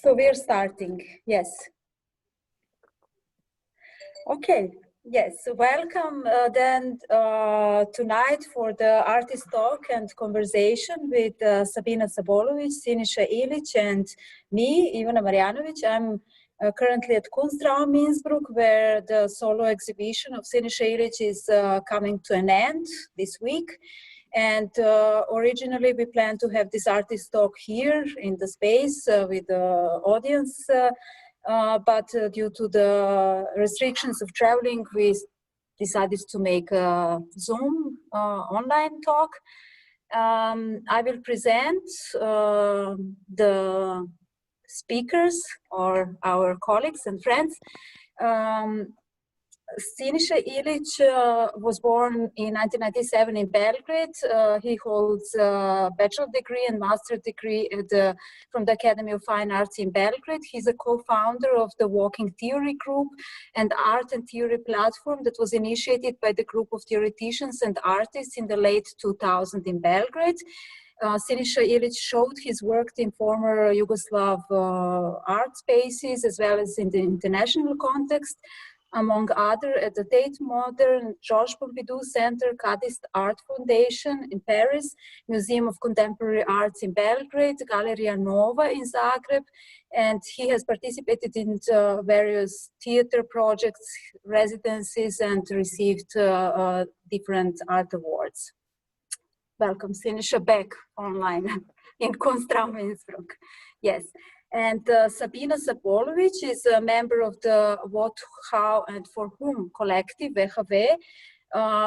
So we're starting, yes. Okay, yes, welcome tonight for the artist talk and conversation with Sabina Sabolović, Siniša Ilić, and me, Ivana Marjanović. I'm currently at Kunstraum, Innsbruck, where the solo exhibition of Siniša Ilić is coming to an end this week. And originally we planned to have this artist talk here in the space with the audience, but due to the restrictions of traveling, we decided to make a Zoom online talk. I will present the speakers or our colleagues and friends. Siniša Ilić was born in 1997 in Belgrade. He holds a bachelor degree and master degree from the Academy of Fine Arts in Belgrade. He's a co-founder of the Walking Theory Group and Art and Theory platform that was initiated by the group of theoreticians and artists in the late 2000s in Belgrade. Siniša Ilić showed his work in former Yugoslav art spaces as well as in the international context, among other at the Tate Modern, Georges Pompidou Center, Cadist Art Foundation in Paris, Museum of Contemporary Arts in Belgrade, Galleria Nova in Zagreb, and he has participated in various theater projects, residencies, and received different art awards. Welcome, Siniša, back online in Kunstraum, Innsbruck. Yes. And Sabina Sabolović is a member of the What, How, and For Whom collective, VHV.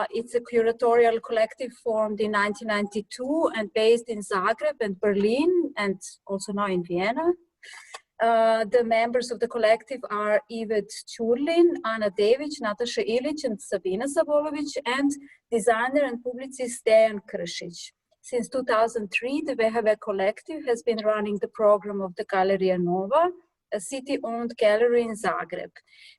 It's a curatorial collective formed in 1992 and based in Zagreb and Berlin, and also now in Vienna. The members of the collective are Ivet Čurlin, Ana Dević, Nataša Ilić, and Sabina Sabolović, and designer and publicist Dejan Kršić. Since 2003, the VHV Collective has been running the program of the Galleria Nova, a city-owned gallery in Zagreb.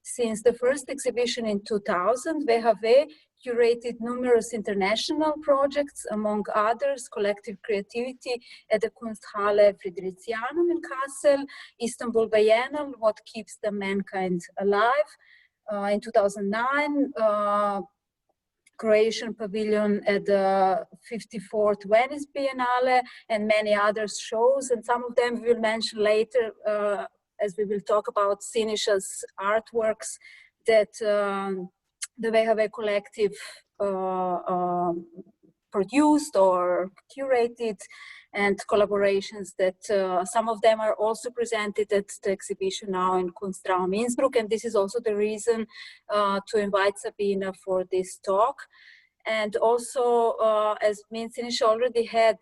Since the first exhibition in 2000, VHV curated numerous international projects, among others, collective creativity at the Kunsthalle Fridericianum in Kassel, Istanbul Biennial, What Keeps the Mankind Alive. In 2009, Croatian Pavilion at the 54th Venice Biennale, and many other shows, and some of them we will mention later as we will talk about Siniša's artworks that the VHV Collective produced or curated, and collaborations that some of them are also presented at the exhibition now in Kunstraum, Innsbruck, and this is also the reason to invite Sabina for this talk. And also, as me and Siniša already had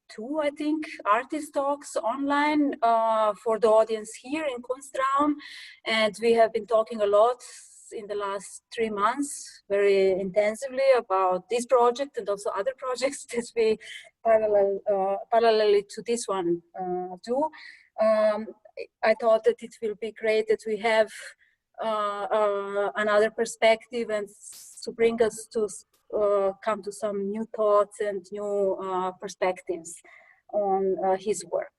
two, I think, artist talks online for the audience here in Kunstraum, and we have been talking a lot in the last 3 months very intensively about this project and also other projects that we parallelly to this one do. I thought that it will be great that we have another perspective and to bring us to come to some new thoughts and new perspectives on his work.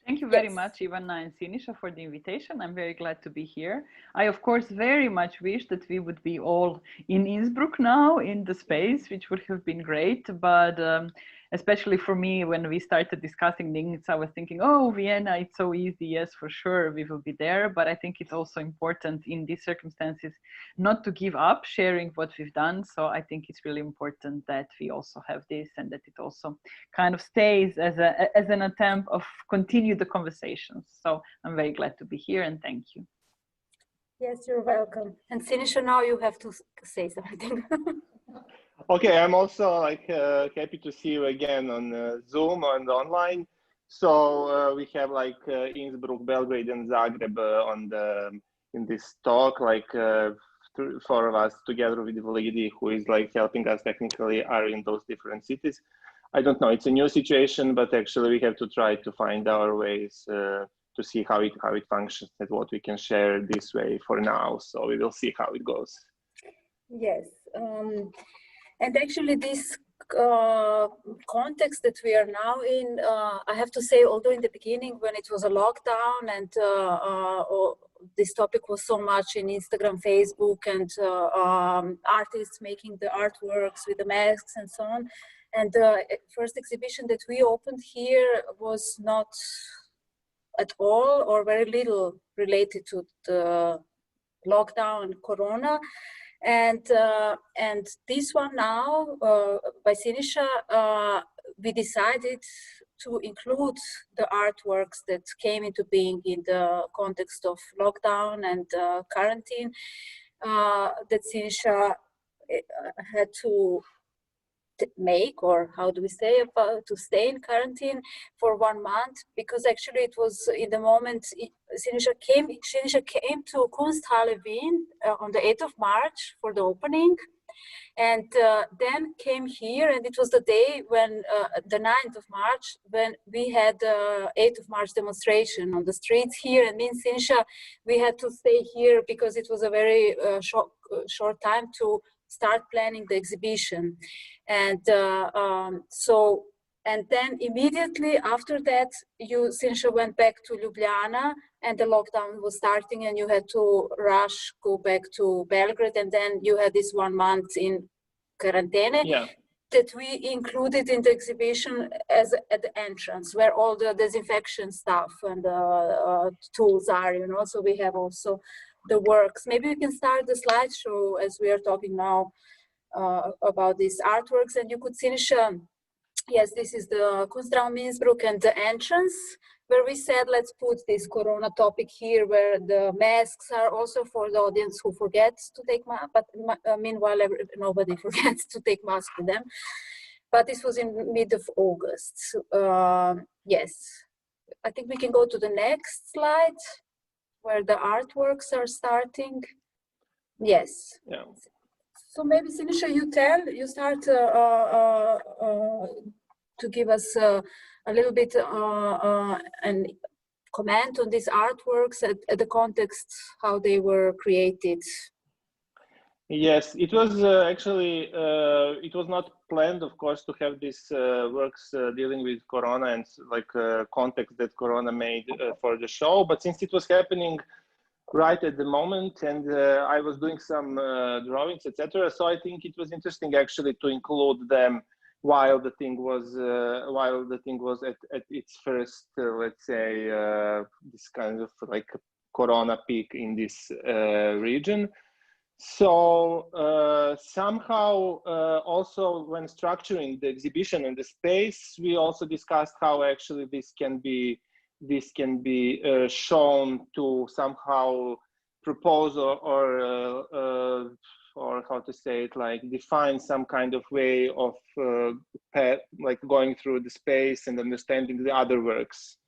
Thank you very much, Ivana and Siniša, for the invitation. I'm very glad to be here. I, of course, very much wish that we would be all in Innsbruck now in the space, which would have been great. But especially for me, when we started discussing things, I was thinking, oh, Vienna, it's so easy. Yes, for sure, we will be there. But I think it's also important in these circumstances not to give up sharing what we've done. So I think it's really important that we also have this and that it also kind of stays as an attempt of continue the conversations. So I'm very glad to be here and thank you. Yes, you're welcome. And Siniša, now you have to say something. Okay, I'm also happy to see you again on Zoom and online. So we have Innsbruck, Belgrade, and Zagreb in this talk. Four of us together with the lady who is helping us technically are in those different cities. I don't know. It's a new situation, but actually we have to try to find our ways to see how it functions and what we can share this way for now. So we will see how it goes. Yes. And actually this context that we are now in, I have to say, although in the beginning when it was a lockdown and this topic was so much in Instagram, Facebook, and artists making the artworks with the masks and so on. And the first exhibition that we opened here was not at all or very little related to the lockdown and Corona. And this one now, by Siniša, we decided to include the artworks that came into being in the context of lockdown and quarantine, that Siniša had to make, or how do we say, about to stay in quarantine for 1 month, because actually it was in the moment Siniša came to Kunstraum on the 8th of March for the opening, and then came here, and it was the day when the 9th of March, when we had the 8th of March demonstration on the streets here, and me and Siniša, we had to stay here because it was a very short time to start planning the exhibition. And and then immediately after that, Siniša went back to Ljubljana, and the lockdown was starting, and you had to rush, go back to Belgrade, and then you had this 1 month in quarantine. Yeah. That we included in the exhibition as at the entrance, where all the disinfection stuff and tools are, you know. So we have also the works. Maybe we can start the slideshow as we are talking now about these artworks, and you could finish. Yes, this is the Kunstraum Innsbruck and the entrance, where we said let's put this Corona topic here, where the masks are also for the audience who forgets to take mask, but meanwhile nobody forgets to take mask with them. But this was in mid of August. Yes, I think we can go to the next slide, where the artworks are starting. Yes. Yeah. So maybe Siniša, you start to give us a little bit and comment on these artworks at the context, how they were created. Yes, it was actually, it was not planned, of course, to have these works dealing with Corona and context that Corona made for the show. But since it was happening right at the moment, and I was doing some drawings, etc., so I think it was interesting actually to include them while the thing was at its first, let's say, this kind of like Corona peak in this region. So somehow also when structuring the exhibition and the space, we also discussed how actually this can be shown to somehow propose or how to say it, like define some kind of way of like going through the space and understanding the other works.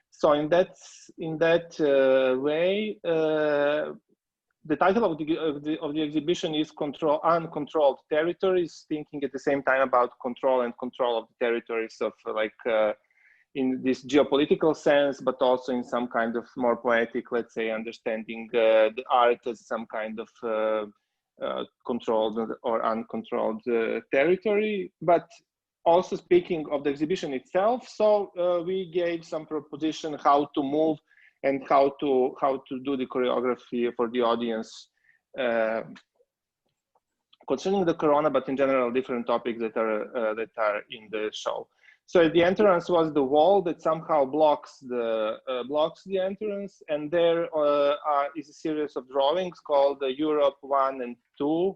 So in that way, the title of the exhibition is Uncontrolled Territories, thinking at the same time about control and control of the territories of in this geopolitical sense, but also in some kind of more poetic, let's say, understanding the art as some kind of controlled or uncontrolled territory. But also speaking of the exhibition itself, so we gave some proposition how to move and how to do the choreography for the audience concerning the Corona, but in general different topics that are in the show. So at the entrance was the wall that somehow blocks the entrance, and there is a series of drawings called Europe 1 and 2,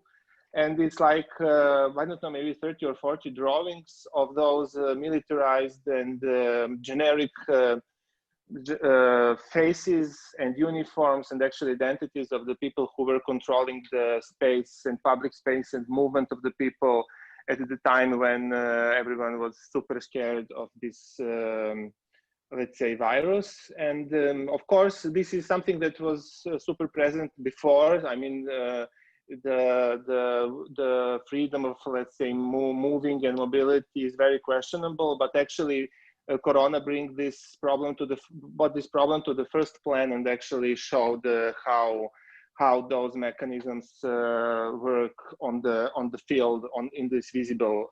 and it's like I don't know, maybe 30 or 40 drawings of those militarized and generic faces and uniforms and actually identities of the people who were controlling the space and public space and movement of the people at the time when everyone was super scared of this, let's say, virus. And of course, this is something that was super present before. I mean, the freedom of, let's say, moving and mobility is very questionable, but actually Corona brought this problem to the first plan and actually showed how those mechanisms work on the field, in this visible,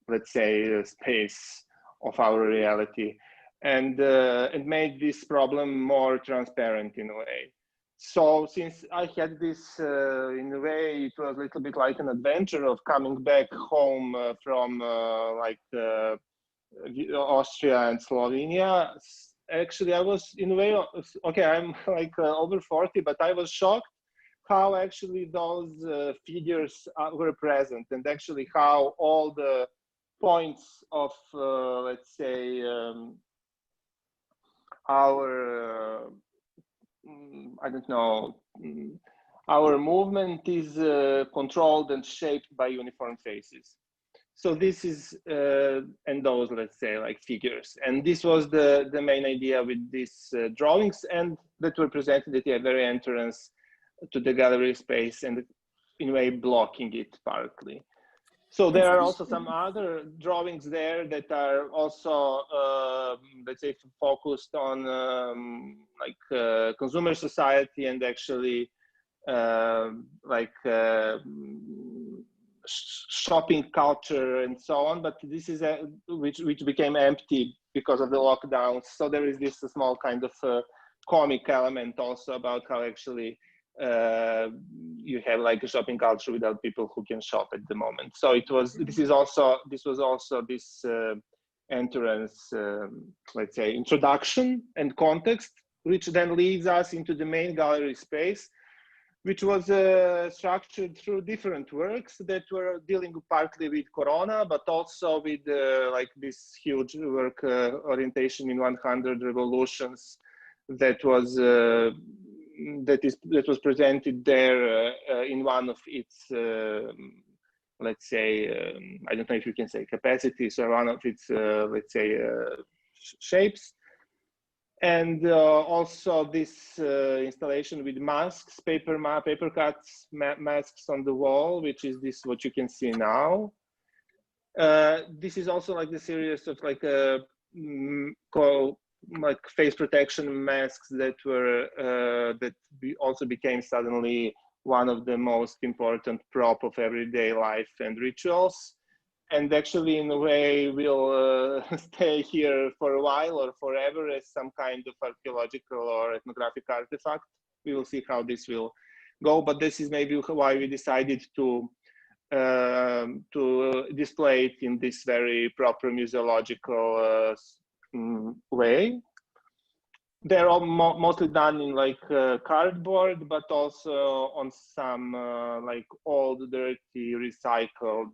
let's say, space of our reality, and it made this problem more transparent in a way. So since I had this, in a way, it was a little bit like an adventure of coming back home from Austria and Slovenia. Actually, I was in a way, okay, I'm like over 40, but I was shocked how actually those figures were present, and actually how all the points of, let's say, our, I don't know, our movement is controlled and shaped by uniform faces. So this is, and those, let's say, like figures. And this was the main idea with these drawings, and that were presented at the very entrance to the gallery space, and in a way blocking it partly. So there are also some other drawings there that are also, let's say, focused on consumer society and actually shopping culture and so on. But this is which became empty because of the lockdowns. So there is this small kind of comic element also about how actually you have like a shopping culture without people who can shop at the moment. So this was also this entrance, let's say, introduction and context, which then leads us into the main gallery space, which was structured through different works that were dealing partly with Corona, but also with like this huge work, orientation in 100 revolutions, that was presented there in one of its, let's say, I don't know if you can say capacities, or one of its, let's say, shapes. And also this installation with masks, paper cuts, masks on the wall, which is this, what you can see now. This is also like the series of like like face protection masks that were also became suddenly one of the most important prop of everyday life and rituals, and actually in a way will stay here for a while or forever as some kind of archaeological or ethnographic artifact. We will see how this will go, but this is maybe why we decided to display it in this very proper museological way. They're all mostly done in like cardboard, but also on some like old, dirty, recycled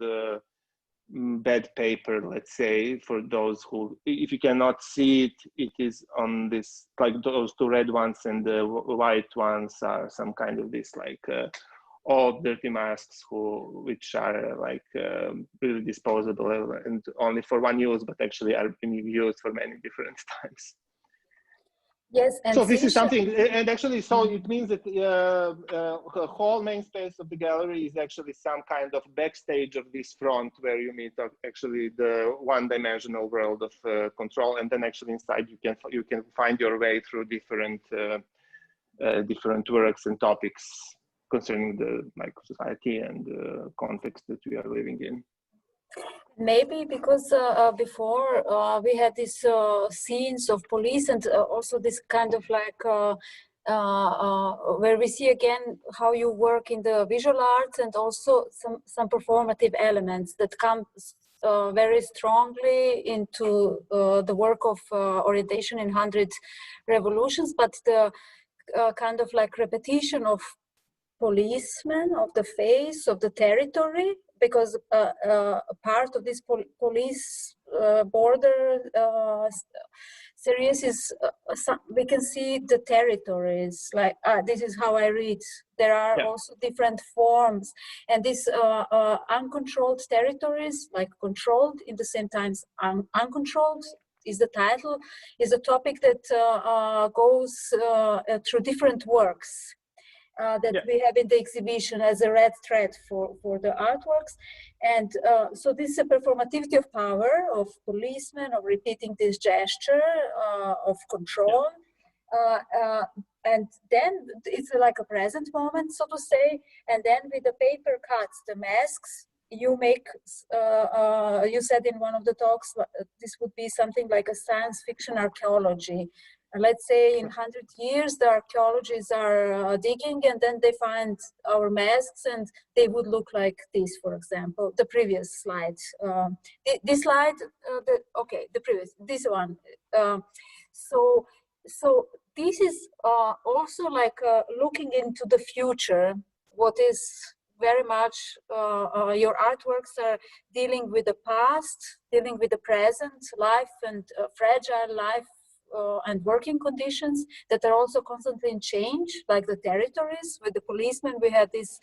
bed paper, let's say, for those who, if you cannot see it, it is on this, like those two red ones and the white ones are some kind of this like old dirty masks which are like really disposable and only for one use, but actually are being used for many different times. Yes, and so this is something, and actually, so it means that the whole main space of the gallery is actually some kind of backstage of this front, where you meet actually the one-dimensional world of control, and then actually inside you can find your way through different works and topics concerning the society and the context that we are living in. Maybe because before we had these scenes of police, and also this kind of like where we see again how you work in the visual arts, and also some performative elements that come very strongly into the work of orientation in 100 revolutions, but the kind of like repetition of policemen, of the face, of the territory, because part of this police border series is, we can see the territories, like this is how I read. There are also different forms, and these uncontrolled territories, like controlled in the same time uncontrolled, is the title, is a topic that goes through different works. That we have in the exhibition as a red thread for the artworks. And so this is a performativity of power, of policemen, of repeating this gesture, of control. And then it's like a present moment, so to say. And then with the paper cuts, the masks, you make, you said in one of the talks, this would be something like a science fiction archaeology. Let's say in 100 years, the archaeologists are digging, and then they find our masks, and they would look like this, for example. The previous slide. This slide, the previous, this one. So this is also like looking into the future, what is very much, your artworks are dealing with the past, dealing with the present life and fragile life and working conditions that are also constantly in change, like the territories. With the policemen, we had this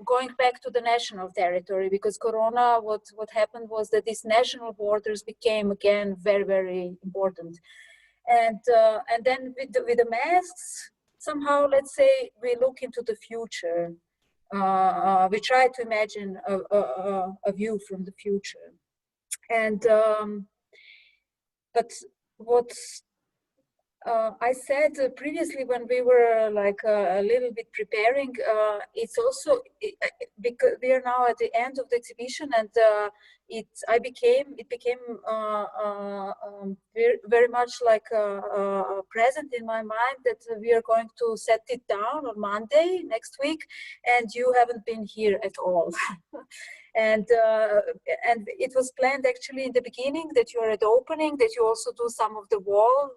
going back to the national territory, because Corona, what happened was that these national borders became again very, very important. And then with the masks, somehow, let's say, we look into the future. We try to imagine a view from the future. And but what I said previously when we were like a little bit preparing, it's also because we are now at the end of the exhibition, and it became very much like present in my mind that we are going to set it down on Monday next week, and you haven't been here at all. And it was planned actually in the beginning that you are at the opening, that you also do some of the wall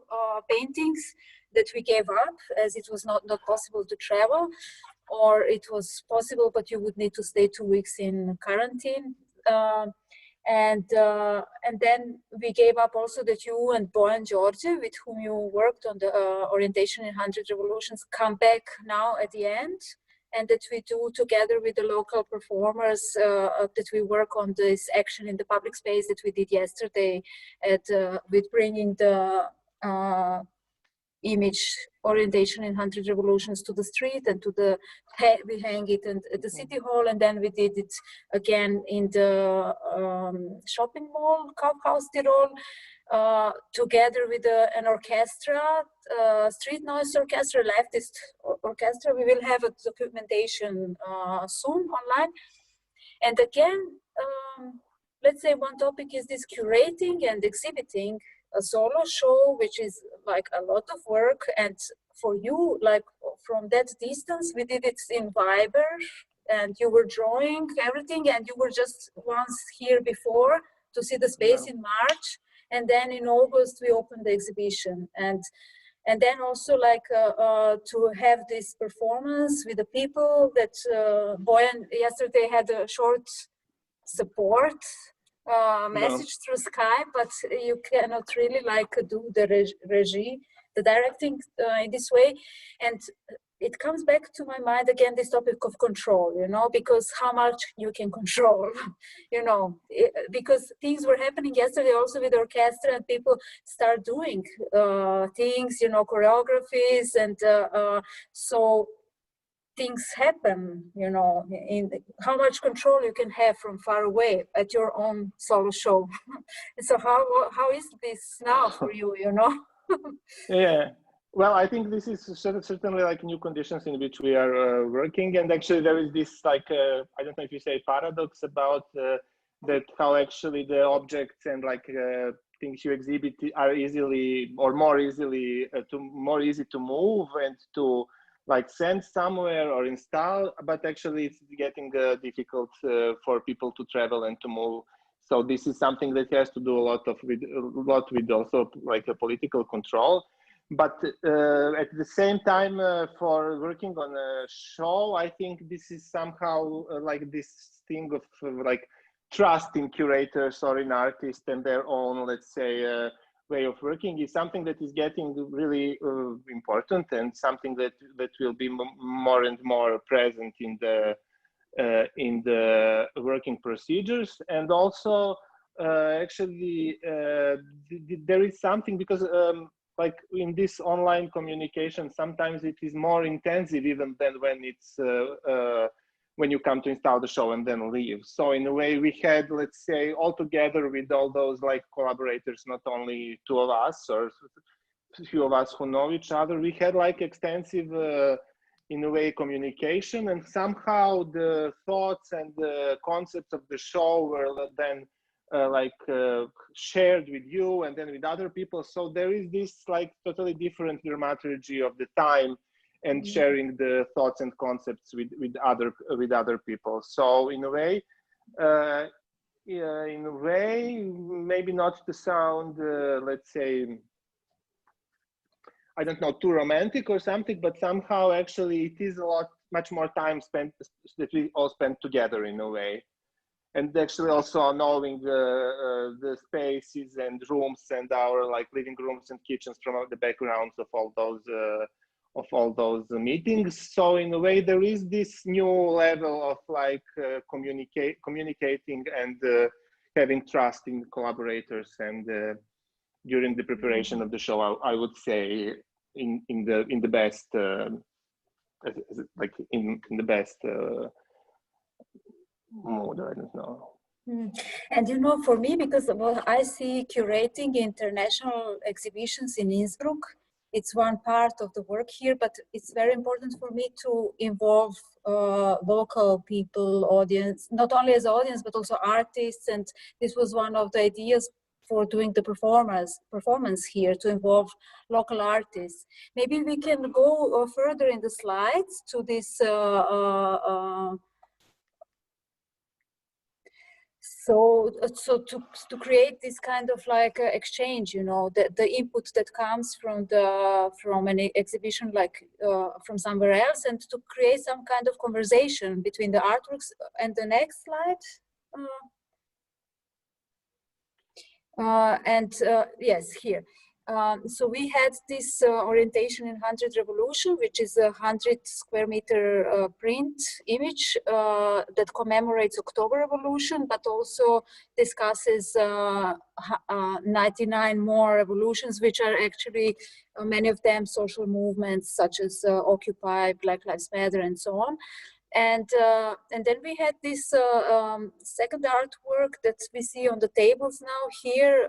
paintings that we gave up, as it was not possible to travel, or it was possible, but you would need to stay 2 weeks in quarantine. And then we gave up also that you and Bojan George, with whom you worked on the orientation in 100 revolutions, come back now at the end, and that we do together with the local performers, that we work on this action in the public space that we did yesterday with bringing the image orientation in 100 revolutions to the street, and to the, we hang it at the city hall, and then we did it again in the shopping mall, Kaufhaus Tirol, together with an orchestra, street noise orchestra, leftist orchestra. We will have a documentation soon online. And again, let's say one topic is this curating and exhibiting a solo show, which is like a lot of work. And for you, like from that distance, we did it in Viber, and you were drawing everything, and you were just once here before to see the space in March. And then in August, we opened the exhibition. And then also like to have this performance with the people that Bojan yesterday had a short support message through Skype, but you cannot really like do the the directing in this way. And it comes back to my mind again, this topic of control, you know, because how much you can control, you know, because things were happening yesterday also with the orchestra, and people start doing things, you know, choreographies, and so things happen, you know, in how much control you can have from far away at your own solo show. So how is this now for you, you know? Yeah. Well, I think this is certainly like new conditions in which we are working, and actually there is this like I don't know if you say paradox about that how actually the objects and like things you exhibit are easily or more easily more easy to move and to like send somewhere or install, but actually it's getting difficult for people to travel and to move. So this is something that has to do a lot with also like a political control. But at the same time, for working on a show, I think this is somehow like this thing of like trust in curators or in artists and their own, let's say, way of working is something that is getting really important, and something that will be more and more present in the working procedures. And also, actually, there is something because. Like in this online communication, sometimes it is more intensive even than when it's when you come to install the show and then leave. So in a way, we had, let's say, all together with all those like collaborators, not only two of us, or few of us who know each other, we had like extensive, in a way, communication, and somehow the thoughts and the concepts of the show were then shared with you and then with other people. So there is this like totally different dramaturgy of the time and sharing the thoughts and concepts with other people. So in a way, maybe not to sound, let's say, I don't know, too romantic or something, but somehow actually it is much more time spent that we all spend together in a way. And actually also knowing the spaces and rooms and our like living rooms and kitchens from the backgrounds of all those meetings. So in a way, there is this new level of like communicating and having trust in collaborators. And during the preparation of the show, I would say in the best like in the best mode. I don't know. And you know, for me, because I see curating international exhibitions in Innsbruck, it's one part of the work here, but it's very important for me to involve local people, audience, not only as audience, but also artists. And this was one of the ideas for doing the performance here, to involve local artists. Maybe we can go further in the slides to this So to create this kind of like exchange, you know, the input that comes from an exhibition like from somewhere else, and to create some kind of conversation between the artworks. And the next slide. Yes, here. So we had this orientation in 100 Revolution, which is a 100 square meter print image that commemorates October Revolution, but also discusses 99 more revolutions, which are actually many of them social movements such as Occupy, Black Lives Matter, and so on. And then we had this second artwork that we see on the tables now here,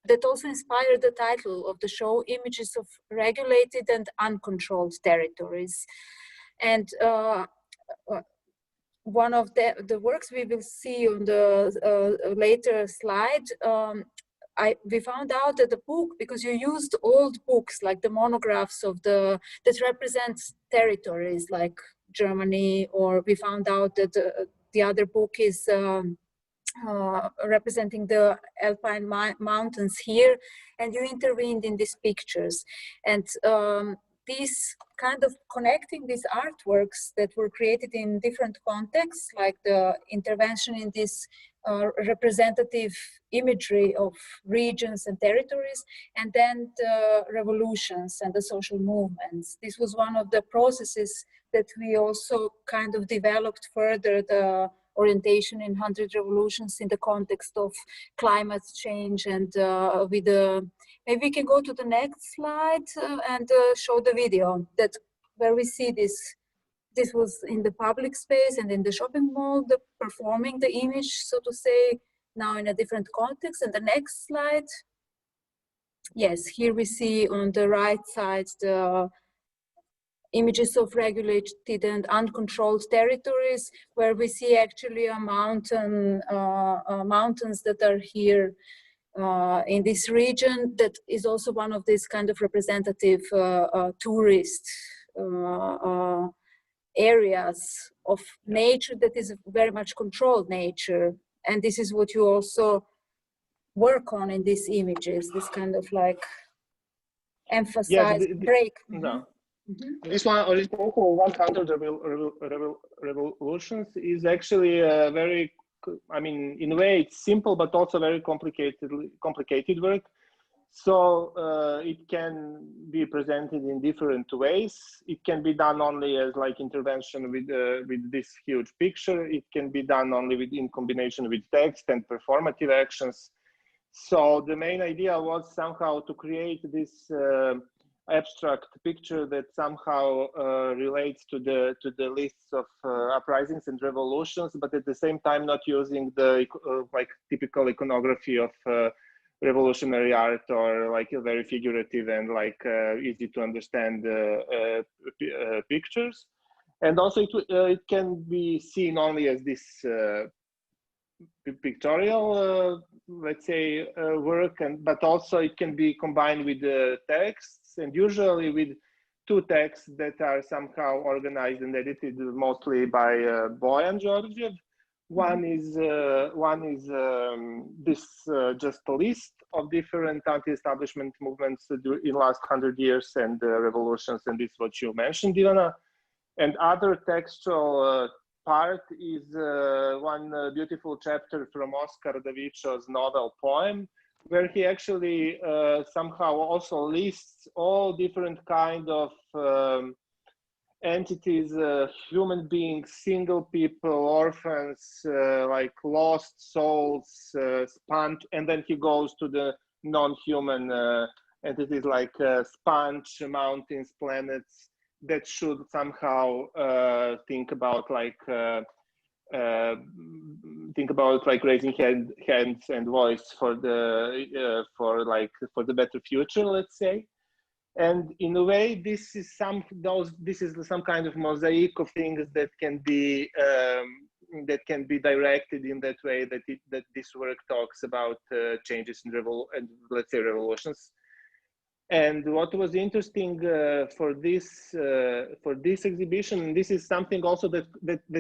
that also inspired the title of the show, Images of Regulated and Uncontrolled Territories. And one of the works we will see on the later slide, we found out that the book, because you used old books like the monographs of that represent territories like Germany, or we found out that the other book is representing the Alpine mountains here, and you intervened in these pictures. And these kind of connecting these artworks that were created in different contexts, like the intervention in this representative imagery of regions and territories, and then the revolutions and the social movements. This was one of the processes that we also kind of developed further, the orientation in 100 Revolutions in the context of climate change. And with maybe we can go to the next slide and show the video where we see this. This was in the public space and in the shopping mall, performing the image, so to say, now in a different context. And the next slide, yes, here we see on the right side the images of regulated and uncontrolled territories, where we see actually a mountains that are here in this region, that is also one of these kind of representative tourist areas of nature that is very much controlled nature. And this is what you also work on in these images, this kind of like emphasize break. No. This one, original 100 revolutions, is actually a very, I mean, in a way it's simple, but also very complicated work. So it can be presented in different ways. It can be done only as like intervention with this huge picture. It can be done only in combination with text and performative actions. So the main idea was somehow to create this abstract picture that somehow relates to the lists of uprisings and revolutions, but at the same time not using the like typical iconography of revolutionary art, or like a very figurative and like easy to understand pictures. And also it can be seen only as this pictorial, let's say, work, but also it can be combined with the texts, and usually with two texts that are somehow organized and edited mostly by Bojan Georgiev. One is this just a list of different anti-establishment movements in the last 100 years and revolutions, and this is what you mentioned, Ivana. And other textual part is one beautiful chapter from Oscar Davičo's novel poem, where he actually somehow also lists all different kind of entities, human beings, single people, orphans, like lost souls, and then he goes to the non-human entities like sponge, mountains, planets, that should somehow think about like raising hands and voice for the better future, let's say. And in a way, this is some kind of mosaic of things that can be directed in that way, that this work talks about changes in let's say revolutions. And what was interesting for this exhibition, and this is something also that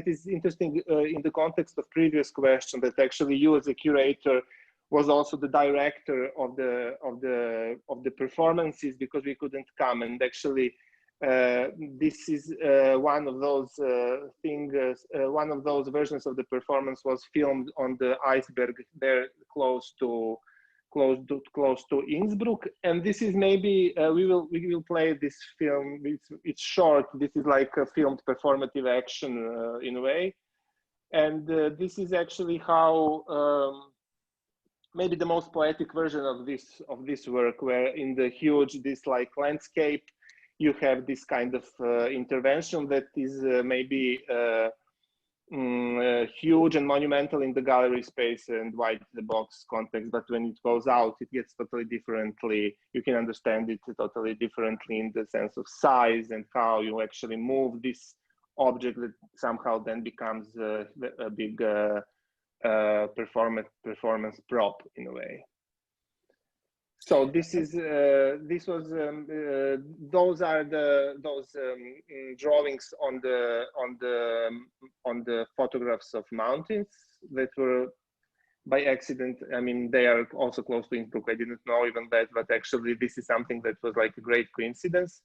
is interesting in the context of previous question, that actually you as a curator was also the director of the performances, because we couldn't come. And actually, this is one of those things. One of those versions of the performance was filmed on the iceberg there, close to Innsbruck. And this is maybe we will play this film. It's short. This is like a filmed performative action in a way. And this is actually how. Maybe the most poetic version of this work, where in the huge like landscape, you have this kind of intervention that is maybe huge and monumental in the gallery space and white box context, but when it goes out, it gets totally differently. You can understand it totally differently in the sense of size and how you actually move this object that somehow then becomes a big performance prop in a way. So those are those drawings on the photographs of mountains that were by accident. I mean, they are also close to Innsbruck. I didn't know even that, but actually this is something that was like a great coincidence.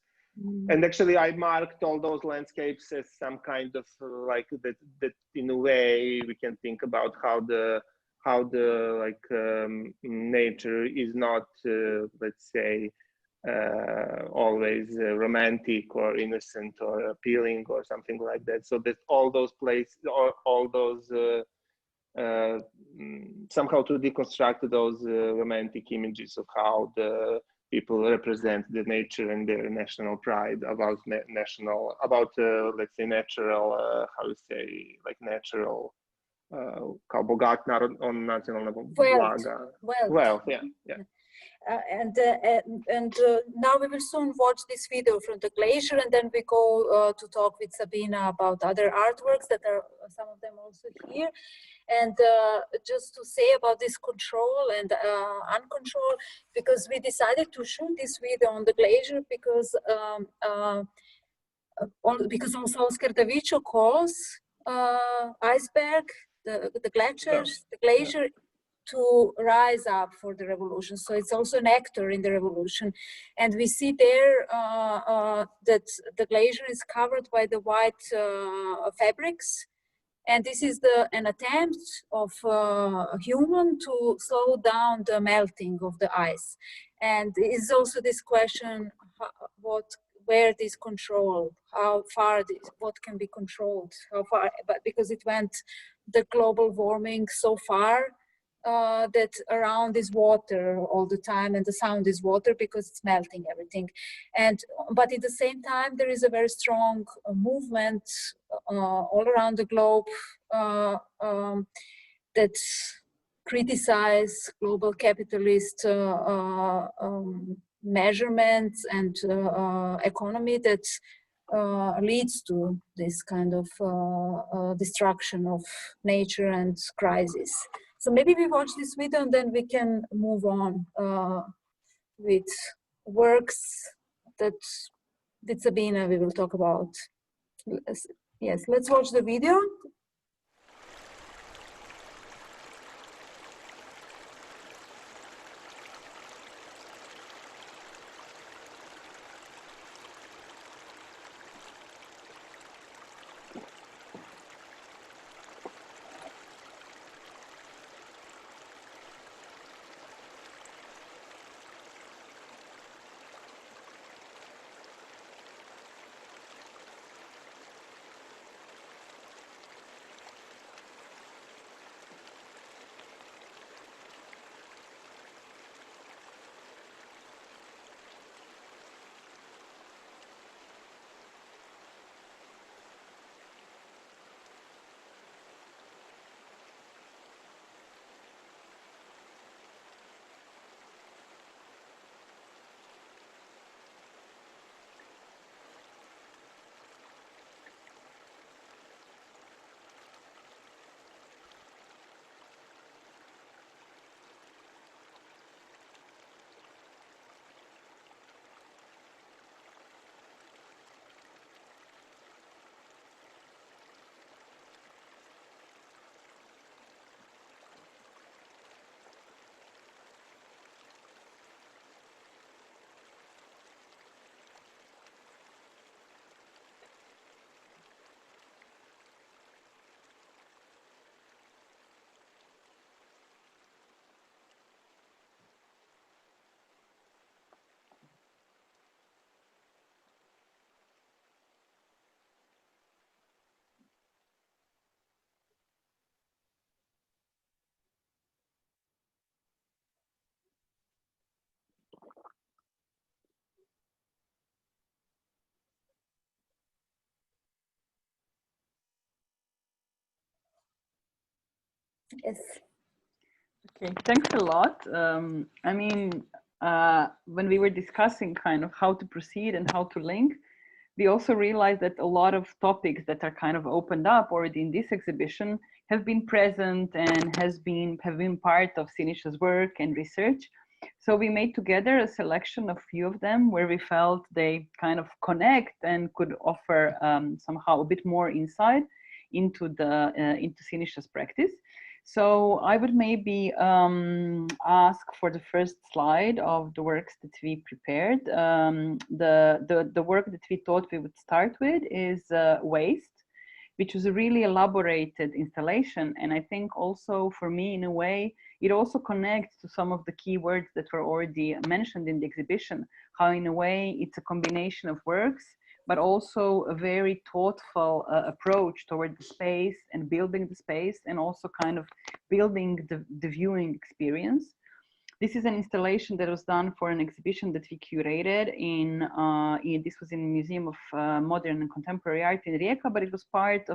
And actually, I marked all those landscapes as some kind of like that in a way we can think about how the nature is not let's say always romantic or innocent or appealing or something like that. So that all those places, all those somehow to deconstruct those romantic images of how the people represent the nature and their national pride, about let's say natural, how you say, like natural, kao bogat narod on nacionalna blaga. Wealth, yeah. And now we will soon watch this video from the glacier, and then we go to talk with Sabina about other artworks that are some of them also here. And just to say about this control and uncontrol, because we decided to shoot this video on the glacier because also Oscar Davičo calls iceberg, the glacier to rise up for the revolution. So it's also an actor in the revolution. And we see there that the glacier is covered by the white fabrics. And this is an attempt of a human to slow down the melting of the ice. And it's also this question, where this control, how far, what can be controlled, how far, but because it went the global warming so far, that around is water all the time, and the sound is water because it's melting everything. But at the same time, there is a very strong movement all around the globe that criticize global capitalist measurements and economy that leads to this kind of destruction of nature and crisis. So maybe we watch this video and then we can move on with works that with Sabina we will talk about. Yes, let's watch the video. Yes. Okay, thanks a lot. I mean, when we were discussing kind of how to proceed and how to link, we also realized that a lot of topics that are kind of opened up already in this exhibition have been present and have been part of Sinisha's work and research. So we made together a selection of few of them where we felt they kind of connect and could offer somehow a bit more insight into into Sinisha's practice. So I would maybe ask for the first slide of the works that we prepared. The work that we thought we would start with is Waste, which was a really elaborated installation. And I think also for me, in a way, it also connects to some of the key words that were already mentioned in the exhibition, how in a way it's a combination of works, but also a very thoughtful approach toward the space and building the space and also kind of building the viewing experience. This is an installation that was done for an exhibition that we curated this was in the Museum of Modern and Contemporary Art in Rijeka, but it was part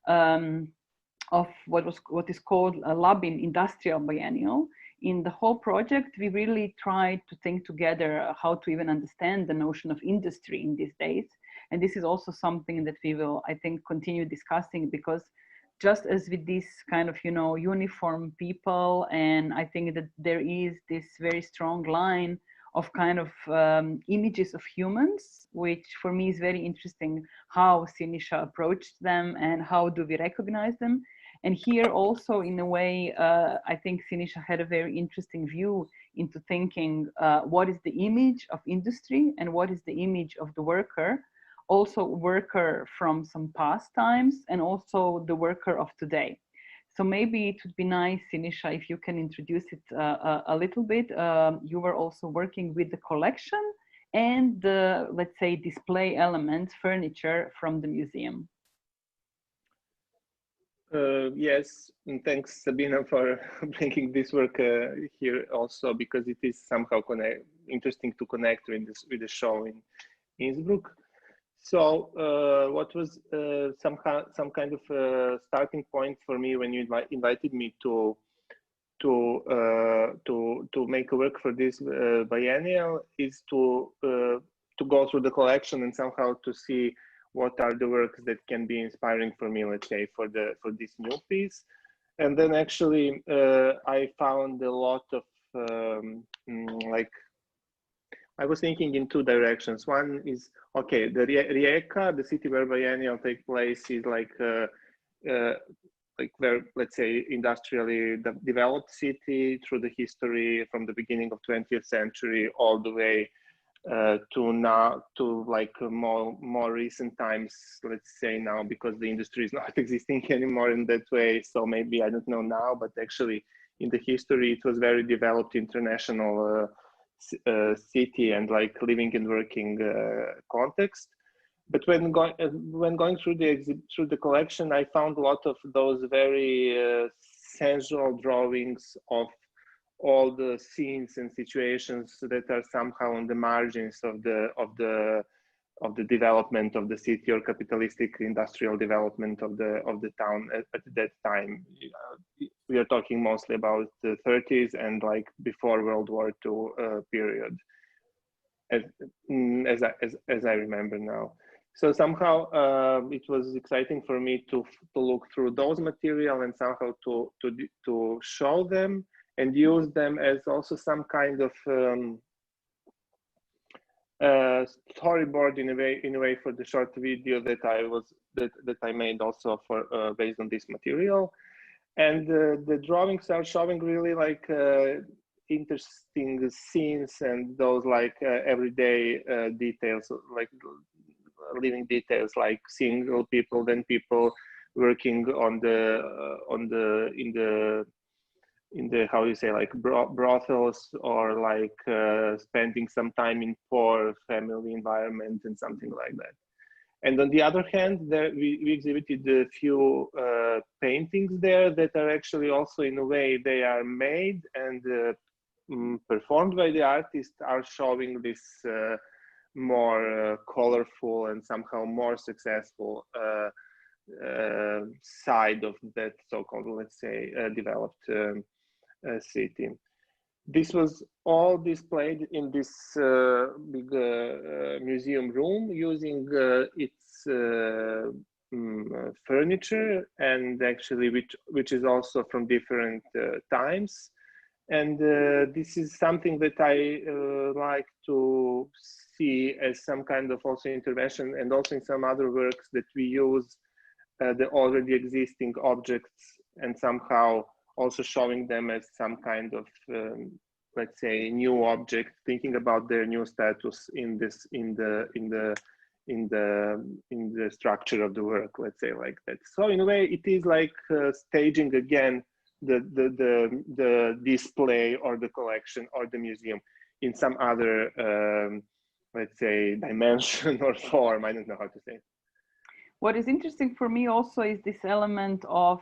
of what is called a Labin Industrial Biennial. In the whole project, we really tried to think together how to even understand the notion of industry in these days. And this is also something that we will, I think, continue discussing, because just as with this kind of, uniform people, and I think that there is this very strong line of kind of images of humans, which for me is very interesting, how Sinisha approached them and how do we recognize them. And here also, in a way, I think Siniša had a very interesting view into thinking what is the image of industry and what is the image of the worker, also worker from some past times and also the worker of today. So maybe it would be nice, Siniša, if you can introduce it a little bit. You were also working with the collection and the, let's say, display elements, furniture from the museum. Yes, and thanks, Sabina, for bringing this work here also, because it is somehow interesting to connect with the show in Innsbruck. So what was some kind of starting point for me when you invited me to to make a work for this biennial is to go through the collection and somehow to see what are the works that can be inspiring for me, let's say, for this new piece. And then actually I found a lot of like, I was thinking in two directions. One is, okay, the Rijeka, the city where biennial takes place, is like where, let's say, industrially developed city through the history from the beginning of 20th century all the way to now, to like more recent times, let's say now, because the industry is not existing anymore in that way. So maybe, I don't know now, but actually in the history it was very developed international city and like living and working context. But when going through the collection, I found a lot of those very sensual drawings of all the scenes and situations that are somehow on the margins of the development of the city or capitalistic industrial development of the town at that time. We are talking mostly about the 30s and like before World War II period, as I remember now. So somehow it was exciting for me to look through those material and somehow to show them and use them as also some kind of storyboard in a way for the short video that I made also for based on this material. And the drawings are showing really like interesting scenes and those like everyday details, like living details, like single people, then people working in the how you say, like brothels, or like spending some time in poor family environment and something like that. And on the other hand, we exhibited a few paintings there that are actually also, in a way, they are made and performed by the artist, are showing this more colorful and somehow more successful side of that so-called, let's say, developed city. This was all displayed in this big museum room using its furniture, and actually which is also from different times. And this is something that I like to see as some kind of also intervention, and also in some other works that we use the already existing objects and somehow also showing them as some kind of let's say new object, thinking about their new status in the structure of the work, let's say, like that. So in a way, it is like staging again the display or the collection or the museum in some other let's say dimension or form. I don't know how to say it. What is interesting for me also is this element of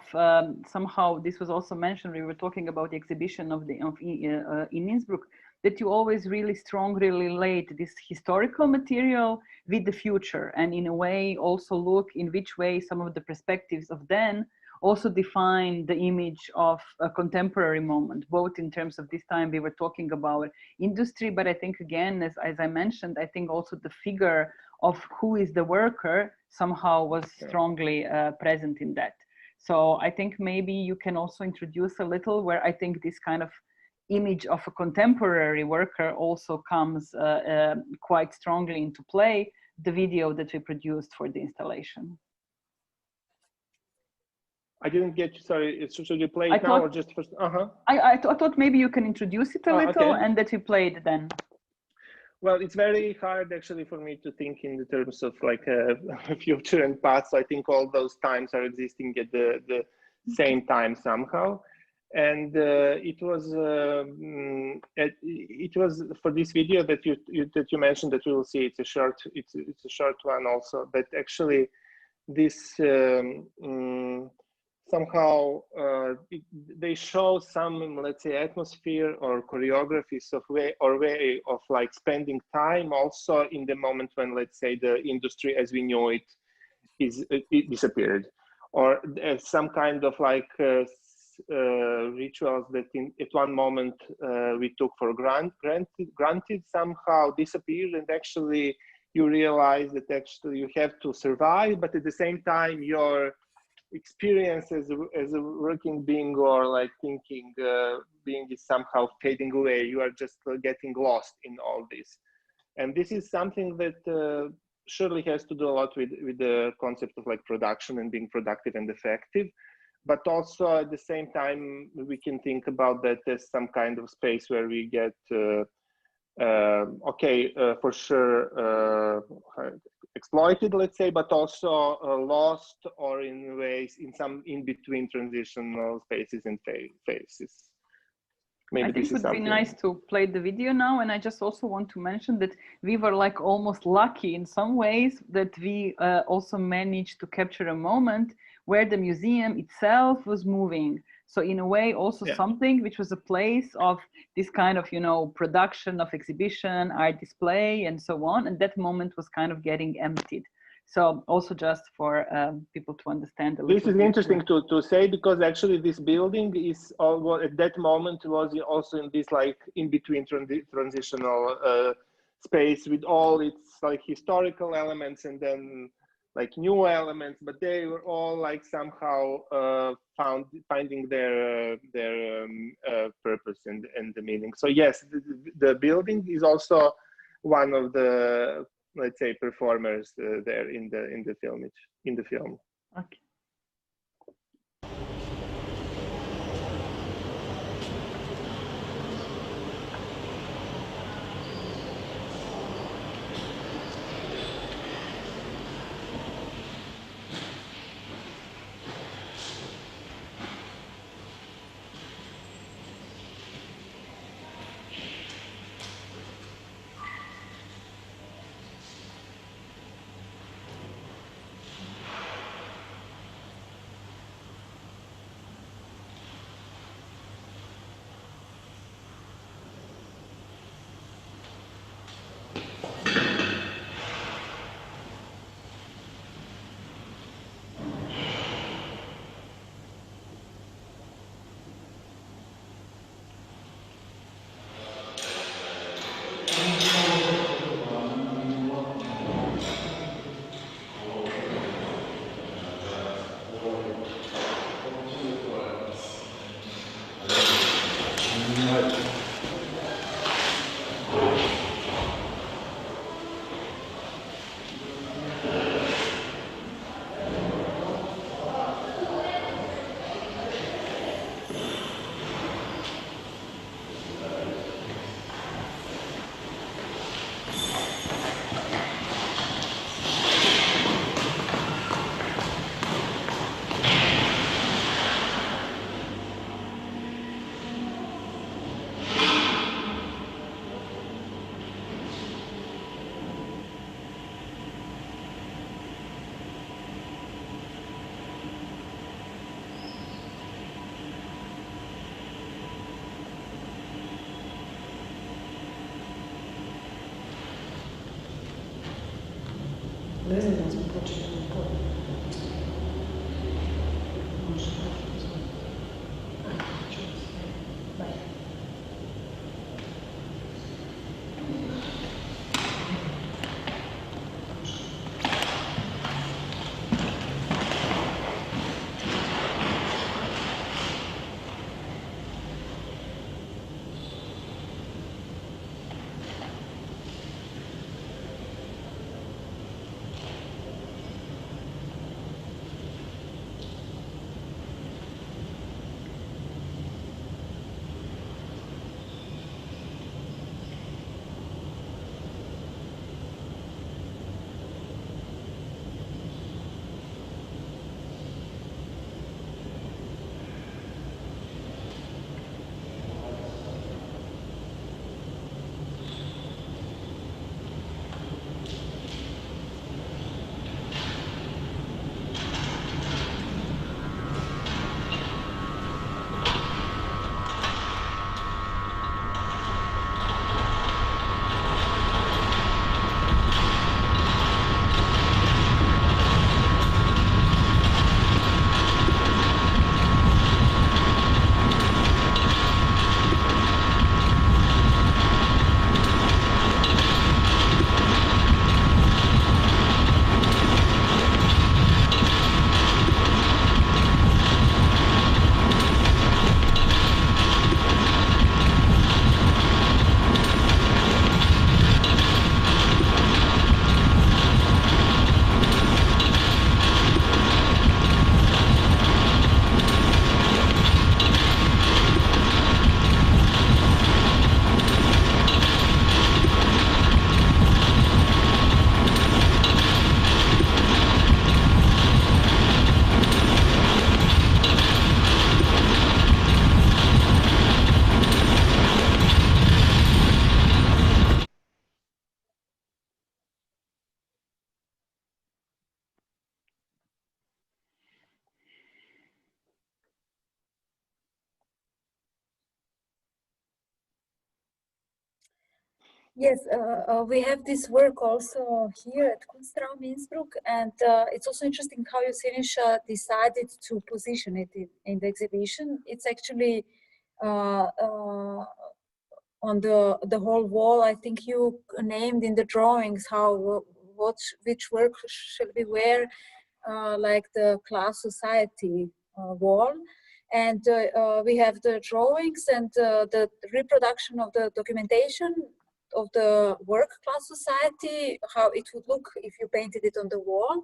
somehow, this was also mentioned, we were talking about the exhibition in Innsbruck, that you always really strongly relate this historical material with the future, and in a way also look in which way some of the perspectives of then also define the image of a contemporary moment, both in terms of this time we were talking about industry, but I think again, as I mentioned, I think also the figure of who is the worker somehow was strongly present in that. So I think maybe you can also introduce a little where I think this kind of image of a contemporary worker also comes quite strongly into play, the video that we produced for the installation. I didn't get you, sorry, should you play it now or just first? I thought maybe you can introduce it a little, okay, and that we play it then. Well, it's very hard actually for me to think in the terms of like future and past. So I think all those times are existing at the same time somehow. And it was for this video that you mentioned that we will see. It's a short one also. But actually, this somehow they show some, let's say, atmosphere or choreographies of way of like spending time also in the moment when, let's say, the industry as we knew it disappeared, or some kind of like rituals that at one moment we took for granted somehow disappeared, and actually you realize that actually you have to survive, but at the same time your experience as a working being or like thinking being is somehow fading away. You are just getting lost in all this. And this is something that surely has to do a lot with the concept of like production and being productive and effective. But also at the same time, we can think about that as some kind of space where we get, for sure, exploited, let's say, but also lost, or in ways, in some in-between transitional spaces and phases. Maybe I think it would be nice to play the video now. And I just also want to mention that we were like almost lucky in some ways that we also managed to capture a moment where the museum itself was moving. So in a way, also something which was a place of this kind of, you know, production of exhibition, art display, and so on. And that moment was kind of getting emptied. So also just for people to understand a little bit. This is interesting to say, because actually this building is at that moment was also in this like in between transitional space with all its like historical elements and then like new elements, but they were all like somehow finding their purpose and the meaning. So yes, the building is also one of the, let's say, performers there in the film. Okay. Ne znam da smo počeli na polju. Može, ajde, čuo se. Bye. Yes, we have this work also here at Kunstraum Innsbruck, and it's also interesting how you, Siniša, decided to position it in the exhibition. It's actually on the whole wall. I think you named in the drawings how which work shall we wear, like the class society wall. And we have the drawings and the reproduction of the documentation of the work class society, how it would look if you painted it on the wall.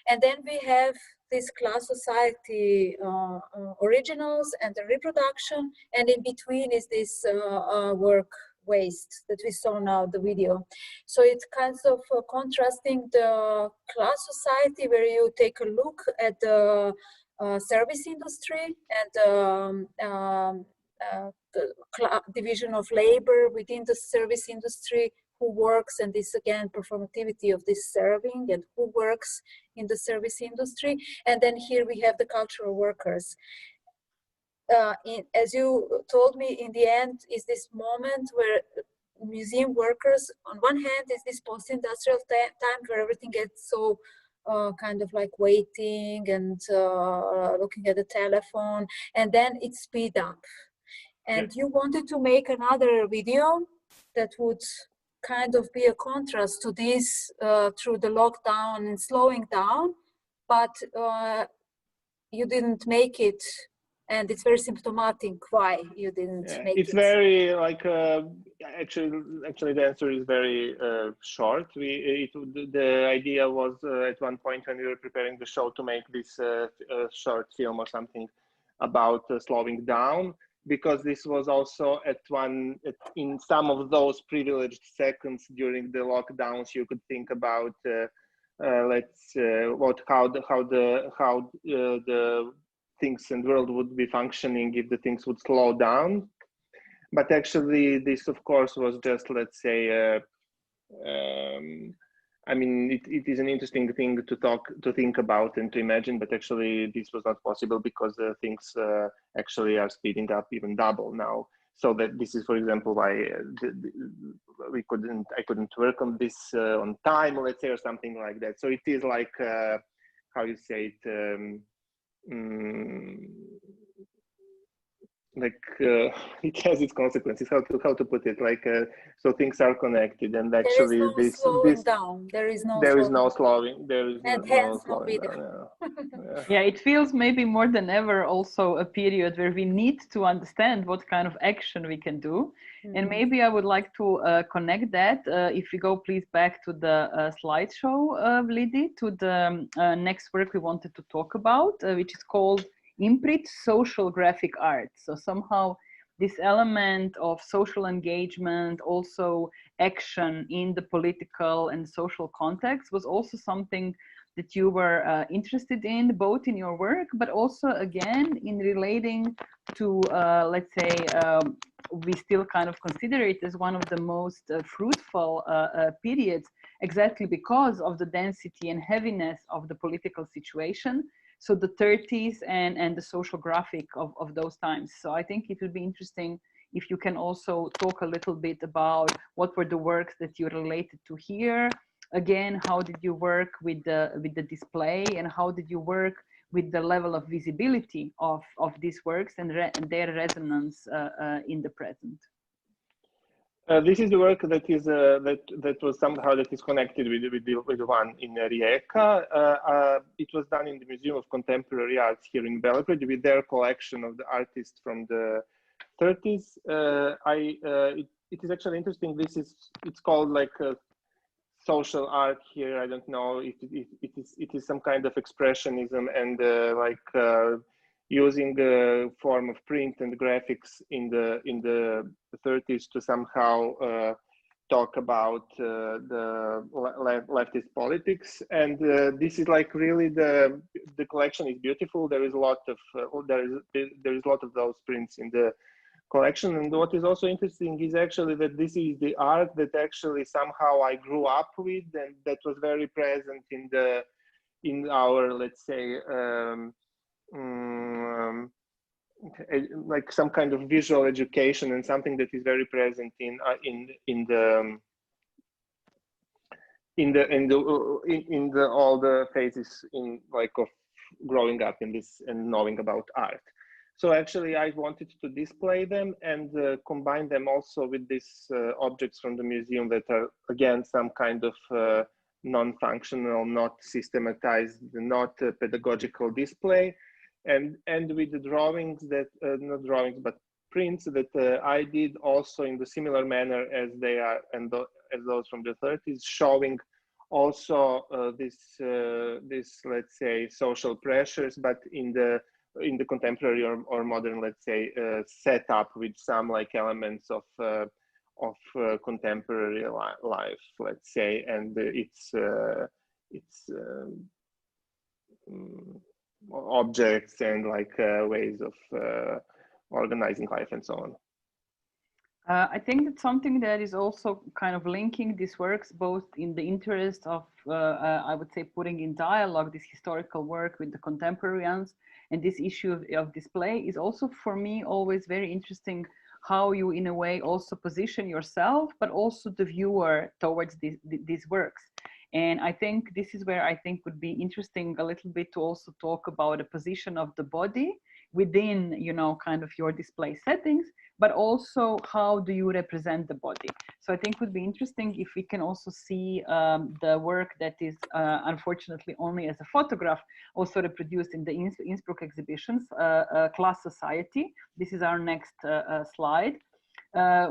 And then we have this class society originals and the reproduction, and in between is this work waste that we saw now, the video. So it's kind of contrasting the class society where you take a look at the service industry and the division of labor within the service industry, who works, and this again performativity of this serving and who works in the service industry. And then here we have the cultural workers. As you told me, in the end is this moment where museum workers, on one hand, is this post-industrial time where everything gets so kind of like waiting and looking at the telephone, and then it speed up. And you wanted to make another video that would kind of be a contrast to this through the lockdown and slowing down, but you didn't make it. And it's very symptomatic why you didn't make it. It's very like actually the answer is very short. The idea was at one point when we were preparing the show to make this short film or something about slowing down, because this was also in some of those privileged seconds during the lockdowns you could think about how the things and world would be functioning if the things would slow down. But actually this of course was just, let's say, I mean, it is an interesting thing to think about and to imagine, but actually this was not possible because things actually are speeding up even double now. So that this is, for example, why I couldn't work on this on time, let's say, or something like that. So it is like how you say it. It has its consequences. How to put it? Like so, things are connected, and actually, there is no slowing down. There is no slowing. There is no slowing down. Yeah, it feels maybe more than ever also a period where we need to understand what kind of action we can do. And maybe I would like to connect that, if we go please back to the slideshow, Lidi, to the next work we wanted to talk about, which is called Imprint Social Graphic Art. So somehow this element of social engagement, also action in the political and social context, was also something that you were interested in, both in your work, but also again in relating to, let's say, we still kind of consider it as one of the most fruitful periods, exactly because of the density and heaviness of the political situation. So the 30s and the social graphic of those times. So I think it would be interesting if you can also talk a little bit about what were the works that you related to here. Again, how did you work with the display, and how did you work with the level of visibility of these works and their resonance in the present? This is the work that is that was somehow that is connected with the one in Rijeka. It was done in the Museum of Contemporary Arts here in Belgrade with their collection of the artists from the 30s. It is actually interesting. It's called like social art here. I don't know if it is some kind of expressionism and using a form of print and graphics in the 30s to somehow talk about the leftist politics. And this is like really the collection is beautiful. There is a lot of there is a lot of those prints in the collection. And what is also interesting is actually that this is the art that actually somehow I grew up with, and that was very present in our, let's say, like some kind of visual education, and something that is very present in all the phases in like of growing up in this and knowing about art. So actually I wanted to display them and combine them also with these objects from the museum that are again some kind of non-functional, not systematized, not pedagogical display, and with the drawings that not drawings but prints that I did also in the similar manner as they are, and as those from the 30s, showing also this let's say social pressures, but in the contemporary or modern, let's say, setup with some like elements of contemporary life, let's say, and its objects and like ways of organizing life and so on. I think that's something that is also kind of linking these works both in the interest of, I would say, putting in dialogue this historical work with the contemporaries, and this issue of display is also for me always very interesting, how you in a way also position yourself, but also the viewer towards these works. And I think this is where I think would be interesting a little bit to also talk about the position of the body within, you know, kind of your display settings, but also how do you represent the body. So I think it would be interesting if we can also see the work that is unfortunately only as a photograph, also reproduced in the Innsbruck exhibitions, Class Society. This is our next slide,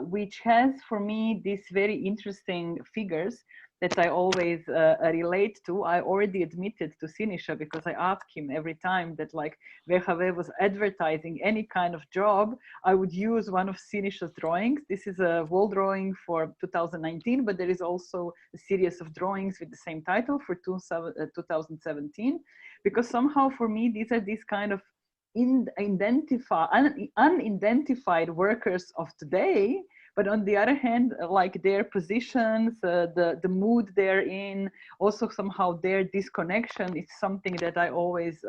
which has for me these very interesting figures that I always relate to. I already admitted to Siniša, because I ask him every time that like VHV was advertising any kind of job, I would use one of Siniša's drawings. This is a wall drawing for 2019, but there is also a series of drawings with the same title for 2017, because somehow for me, these are these kind of unidentified workers of today. But on the other hand, like their positions, the mood they're in, also somehow their disconnection is something that I always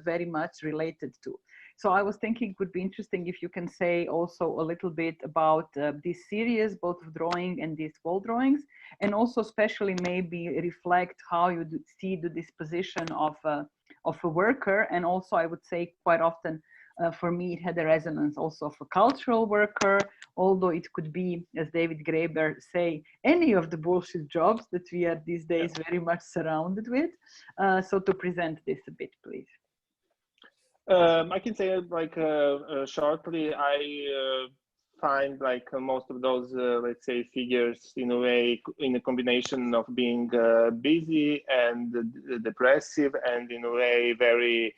very much related to. So I was thinking it would be interesting if you can say also a little bit about this series, both of drawing and these wall drawings, and also especially maybe reflect how you see the disposition of a worker. And also I would say quite often, for me, it had a resonance also of a cultural worker, although it could be, as David Graeber say, any of the bullshit jobs that we are these days very much surrounded with. So to present this a bit, please. I can say like shortly, I find like most of those, let's say, figures in a way, in a combination of being busy and depressive, and in a way very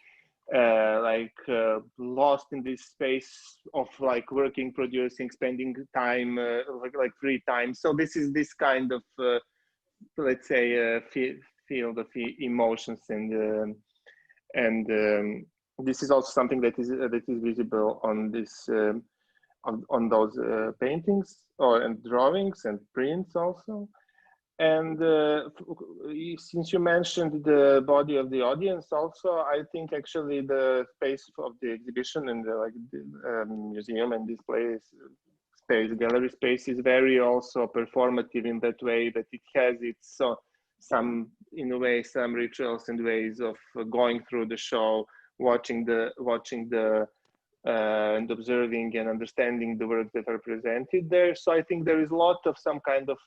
lost in this space of like working, producing, spending time, like free time. So this is this kind of let's say field of emotions, and this is also something that is visible on this on those paintings and drawings and prints also. And since you mentioned the body of the audience also, I think actually the space of the exhibition and the museum and display space, gallery space, is very also performative in that way, that it has its some, in a way, some rituals and ways of going through the show, watching the and observing and understanding the works that are presented there. So I think there is a lot of some kind of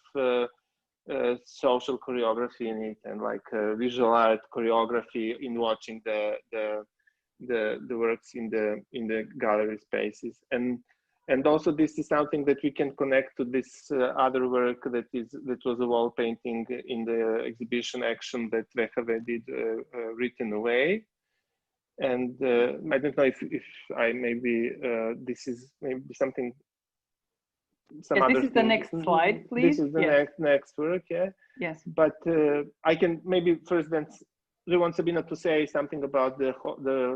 social choreography in it, and like visual art choreography in watching the works in the gallery spaces, and also this is something that we can connect to this other work that was a wall painting in the exhibition Action that VHV did, Written Away. And I don't know if I maybe this is maybe something. Yes, this is the next slide, please. This is the next work, yeah. Yes. But I can maybe first then. Do you want Sabina to say something about the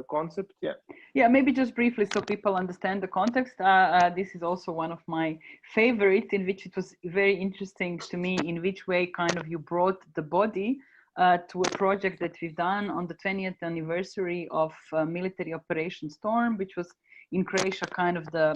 concept? Yeah. Yeah, maybe just briefly so people understand the context. This is also one of my favorites, in which it was very interesting to me in which way kind of you brought the body to a project that we've done on the 20th anniversary of military Operation Storm, which was in Croatia kind of the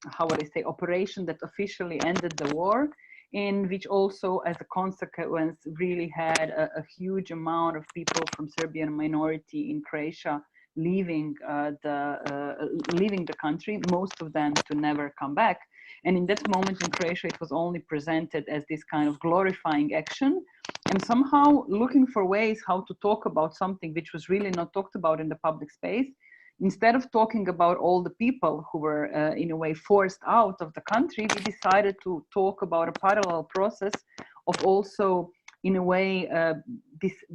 how would I say, operation that officially ended the war. and which also as a consequence really had a huge amount of people from Serbian minority in Croatia leaving the country, most of them to never come back. And in that moment in Croatia, it was only presented as this kind of glorifying action, and somehow looking for ways how to talk about something which was really not talked about in the public space. Instead of talking about all the people who were in a way forced out of the country, we decided to talk about a parallel process of also in a way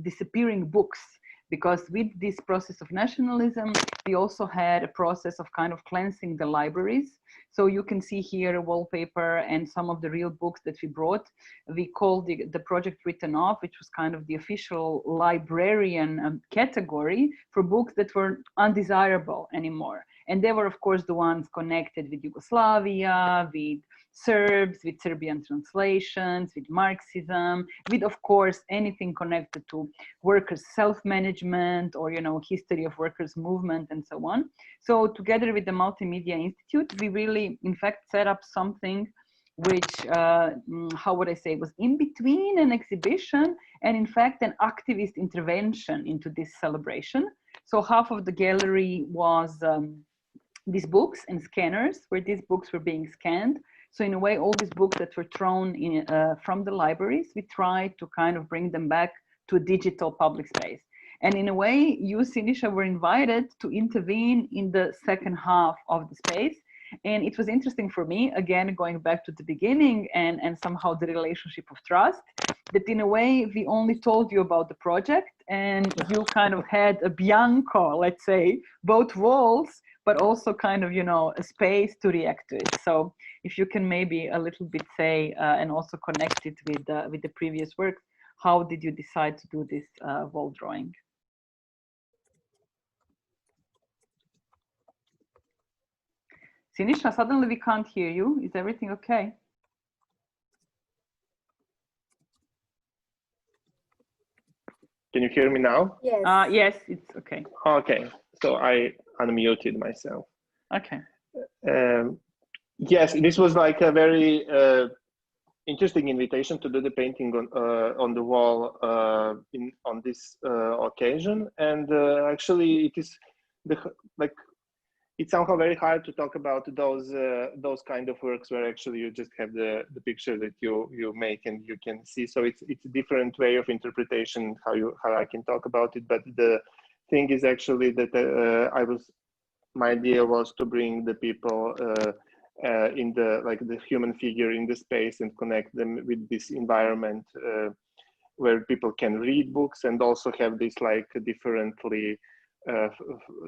disappearing books. Because with this process of nationalism, we also had a process of kind of cleansing the libraries. So you can see here a wallpaper and some of the real books that we brought. We called the project Written Off, which was kind of the official librarian category for books that were undesirable anymore. And they were, of course, the ones connected with Yugoslavia, with Serbs, with Serbian translations, with Marxism, with, of course, anything connected to workers' self-management or, you know, history of workers' movement and so on. So together with the Multimedia Institute, we really, in fact, set up something which, how would I say, was in between an exhibition and, in fact, an activist intervention into this celebration. So half of the gallery was these books and scanners, where these books were being scanned. So in a way, all these books that were thrown in, from the libraries, we tried to kind of bring them back to a digital public space. And in a way, you, Siniša, were invited to intervene in the second half of the space. And it was interesting for me, again, going back to the beginning and somehow the relationship of trust, that in a way, we only told you about the project and you kind of had a bianco, let's say, both walls, but also kind of, you know, a space to react to it. So if you can maybe a little bit say, and also connect it with the previous work, how did you decide to do this wall drawing? Siniša, suddenly we can't hear you. Is everything okay? Can you hear me now? Yes. Yes, it's okay. Okay, so I unmuted myself. Okay. Yes, this was like a very interesting invitation to do the painting on the wall on this occasion, and actually it is it's somehow very hard to talk about those kind of works where actually you just have the picture that you make and you can see. So it's a different way of interpretation how I can talk about it. But the thing is actually that my idea was to bring the people in the human figure in the space and connect them with this environment where people can read books and also have this like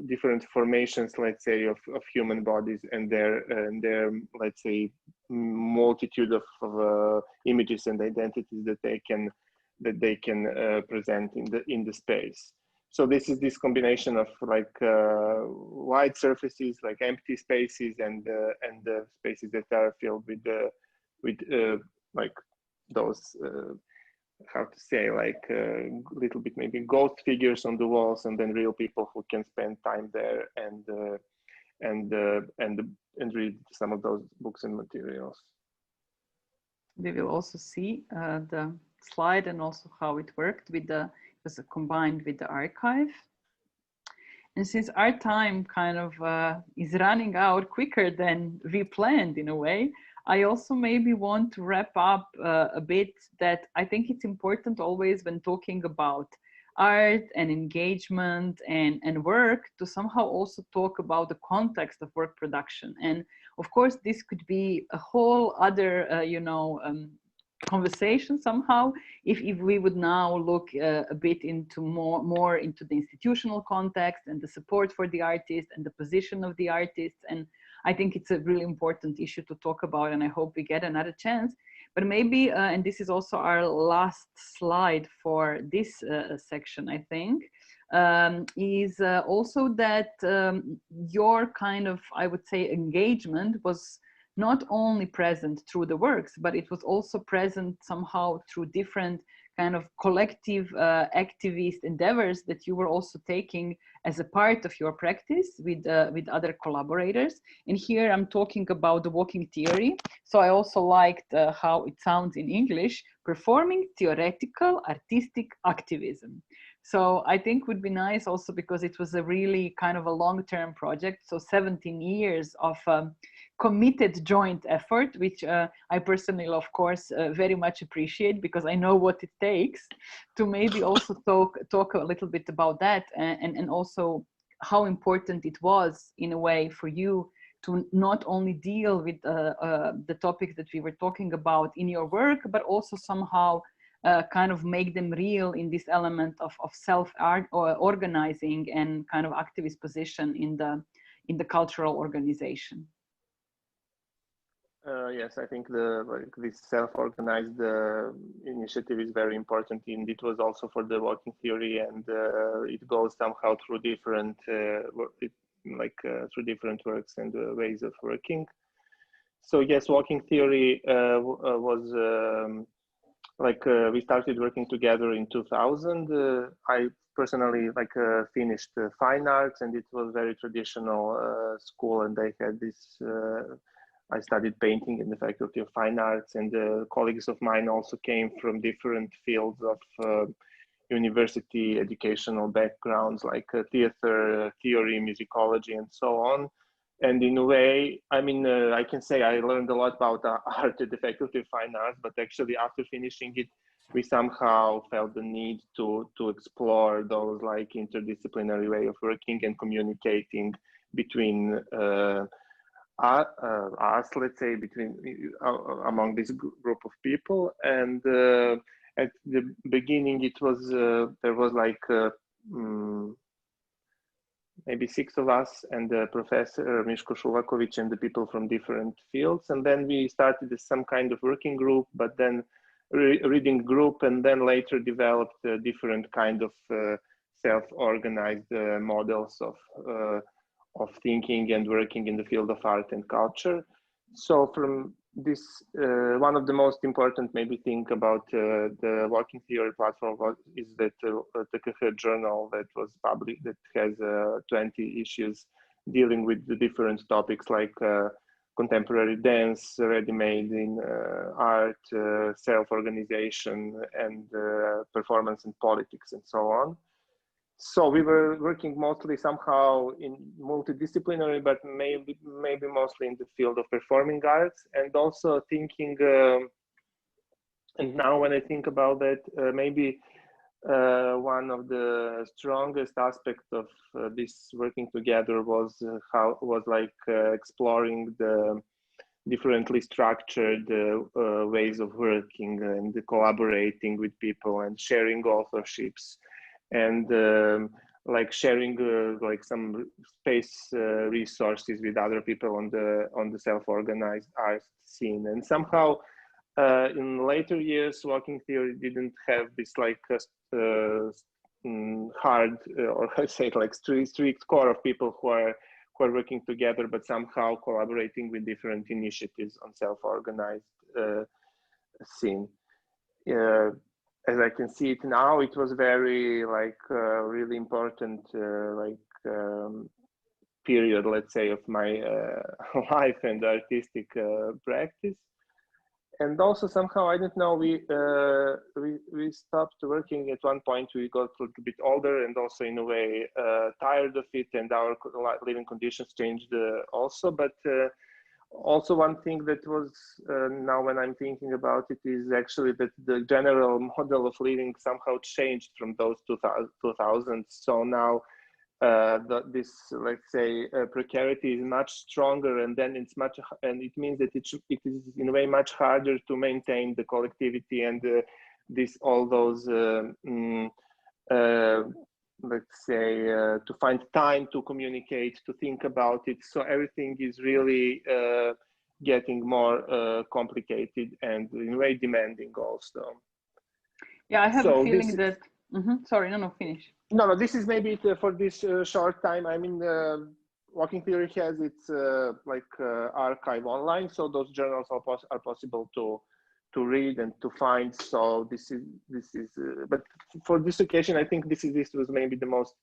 different formations, let's say, of human bodies and their let's say multitude of images and identities that they can present in the space. So this is this combination of like wide surfaces, like empty spaces, and the spaces that are filled with like those how to say, like a little bit maybe ghost figures on the walls, and then real people who can spend time there and read some of those books and materials. We will also see the slide and also how it worked with was combined with the archive. And since our time kind of is running out quicker than we planned in a way, I also maybe want to wrap up a bit that I think it's important always when talking about art and engagement and work to somehow also talk about the context of work production. And of course, this could be a whole other, conversation somehow if we would now look a bit into more into the institutional context and the support for the artist and the position of the artists. And I think it's a really important issue to talk about, and I hope we get another chance. But maybe, and this is also our last slide for this section, I think, is also that your kind of, I would say, engagement was not only present through the works, but it was also present somehow through different kind of collective activist endeavors that you were also taking as a part of your practice with other collaborators. And here I'm talking about the walking theory. So I also liked how it sounds in English, performing theoretical artistic activism. So I think would be nice also because it was a really kind of a long-term project. So 17 years of committed joint effort, which I personally, of course, very much appreciate because I know what it takes to maybe also talk a little bit about that and also how important it was in a way for you to not only deal with the topics that we were talking about in your work, but also somehow kind of make them real in this element of self-organizing and kind of activist position in the cultural organization. Yes, I think this self-organized initiative is very important, and it was also for the walking theory, and it goes somehow through different through different works and ways of working. So yes, walking theory was we started working together in 2000. I personally finished fine arts, and it was very traditional school, and I had this. I studied painting in the Faculty of Fine Arts, and colleagues of mine also came from different fields of university educational backgrounds, like theater, theory, musicology, and so on. And in a way, I mean, I can say I learned a lot about art at the Faculty of Fine Arts, but actually after finishing it, we somehow felt the need to explore those like interdisciplinary way of working and communicating between us, let's say, among this group of people. And at the beginning, it was there was like maybe 6 of us, and Professor Miško Šuvaković and the people from different fields. And then we started as some kind of working group, but then reading group, and then later developed different kind of self-organized models of thinking and working in the field of art and culture. So from this, one of the most important maybe thing about the walking theory platform is that the KH journal that was published, that has 20 issues dealing with the different topics like contemporary dance, ready-made in art, self-organization, and performance and politics, and so on. So we were working mostly somehow in multidisciplinary, but maybe mostly in the field of performing arts, and also thinking, and now when I think about that, maybe one of the strongest aspects of this working together was exploring the differently structured ways of working and collaborating with people and sharing authorships, and like sharing like some space resources with other people on the self-organized art scene. And somehow in later years, walking theory didn't have this like hard or I say like strict core of people who are working together, but somehow collaborating with different initiatives on self-organized scene. As I can see it now, it was very like really important period, let's say, of my life and artistic practice. And also somehow, I don't know, we stopped working at one point. We got a little bit older and also in a way tired of it, and our living conditions changed also. But also one thing that was now when I'm thinking about it is actually that the general model of living somehow changed from those 2000s. So now this, let's say, precarity is much stronger, and then it's much, and it means that it is in a way much harder to maintain the collectivity and all those let's say to find time to communicate, to think about it. So everything is really getting more complicated and in a way demanding also. Yeah, I have a feeling that. Sorry, no, finish. No, this is maybe for this short time. I mean, walking theory has its archive online, so those journals are possible to to read and to find. So this is but for this occasion, I think this was maybe the most